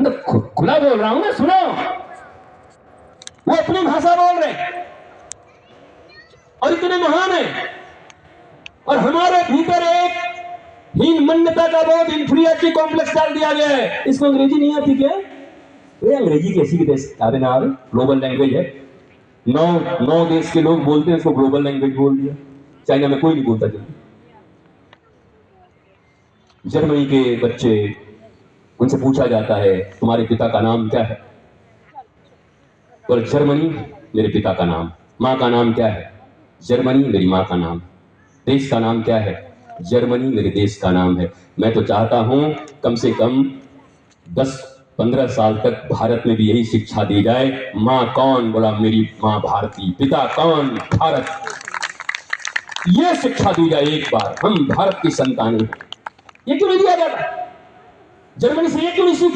हम तो खुला बोल रहा हूं ना, सुनो। वो अपनी भाषा बोल रहे और इतने महान है, और हमारे भीतर एक हीन मान्यता का बहुत इंफीरियरिटी कॉम्प्लेक्स डाल दिया गया है। इसको अंग्रेजी नहीं आती क्या? ये अंग्रेजी कैसी की देश ना, ग्लोबल लैंग्वेज है। 9 देश के लोग बोलते हैं, इसको ग्लोबल लैंग्वेज बोल दिया। चाइना में कोई नहीं बोलता जल्दी। जर्मनी के बच्चे, उनसे पूछा जाता है तुम्हारे पिता का नाम क्या है, और जर्मनी मेरे पिता का नाम। माँ का नाम क्या है? जर्मनी मेरी माँ का नाम। देश का नाम क्या है? जर्मनी मेरे देश का नाम है। मैं तो चाहता हूं कम से कम 10-15 साल तक भारत में भी यही शिक्षा दी जाए। माँ कौन? बोला मेरी माँ भारती। पिता कौन? भारत। ये शिक्षा दी जाए एक बार, हम भारत की संतान हैं। ये क्यों नहीं दिया जाता? जर्मनी से ये क्यों नहीं सीख?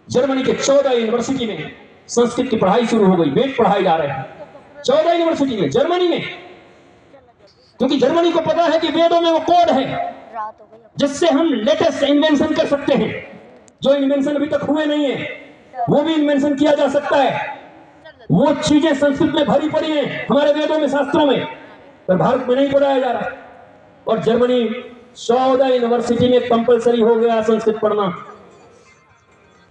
जर्मनी के 14 यूनिवर्सिटी में संस्कृत की पढ़ाई शुरू हो गई, वेद पढ़ाए जा रहे हैं 14 यूनिवर्सिटी में, जर्मनी में। क्योंकि जर्मनी को पता है कि वेदों में वो कोड है जिससे हम लेटेस्ट इन्वेंशन कर सकते हैं। जो इन्वेंशन अभी तक हुए नहीं है वो भी इन्वेंशन किया जा सकता है। वो चीजें संस्कृत में भरी पड़ी हैं हमारे वेदों में, शास्त्रों में, पर भारत में नहीं पढ़ाया जा रहा। और जर्मनी 14 यूनिवर्सिटी में कंपलसरी हो गया संस्कृत पढ़ना।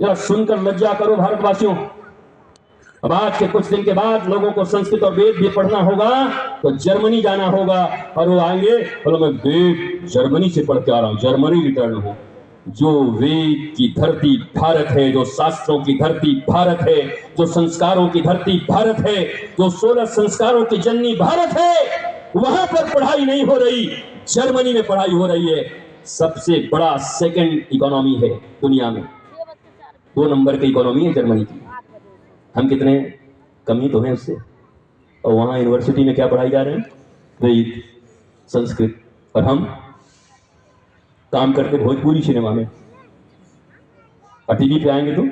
जरा सुनकर लज्जा करो भारतवासियों। अब आज के कुछ दिन के बाद लोगों को संस्कृत और वेद भी पढ़ना होगा तो जर्मनी जाना होगा, और वो आएंगे बोलो मैं वेद जर्मनी से पढ़ के आ रहा हूं, जर्मनी रिटर्न हो। जो वेद की धरती भारत है, जो शास्त्रों की धरती भारत है, जो संस्कारों की धरती भारत है, जो 16 संस्कारों की जननी भारत है, वहां पर पढ़ाई नहीं हो रही, जर्मनी में पढ़ाई हो रही है। सबसे बड़ा सेकंड इकोनॉमी है दुनिया में, 2 नंबर की इकोनॉमी है जर्मनी की। हम कितने कम ही तो हैं उससे। और वहां यूनिवर्सिटी में क्या पढ़ाई जा रहे हैं? वेद, संस्कृत। और हम काम करते भोजपुरी सिनेमा में, और टीवी पे आएंगे तो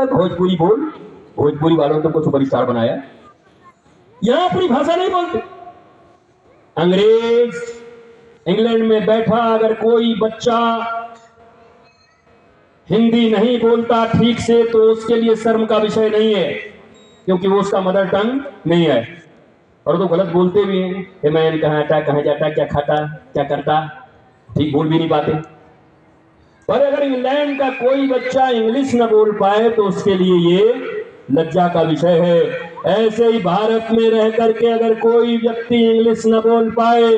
भोजपुरी बोल। भोजपुरी वालों ने तुमको सुपरस्टार बनाया। यहां अपनी भाषा नहीं बोलते। अंग्रेज इंग्लैंड में बैठा अगर कोई बच्चा हिंदी नहीं बोलता ठीक से तो उसके लिए शर्म का विषय नहीं है, क्योंकि वो उसका मदर टंग नहीं है। और तो गलत बोलते भी हैं, मैन कहाँ आता, कहाँ जाता, क्या खाता, क्या करता, ठीक बोल भी नहीं पाते। पर अगर इंग्लैंड का कोई बच्चा इंग्लिश न बोल पाए तो उसके लिए ये लज्जा का विषय है। ऐसे ही भारत में रह करके अगर कोई व्यक्ति इंग्लिश न बोल पाए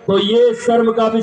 तो ये शर्म का विषय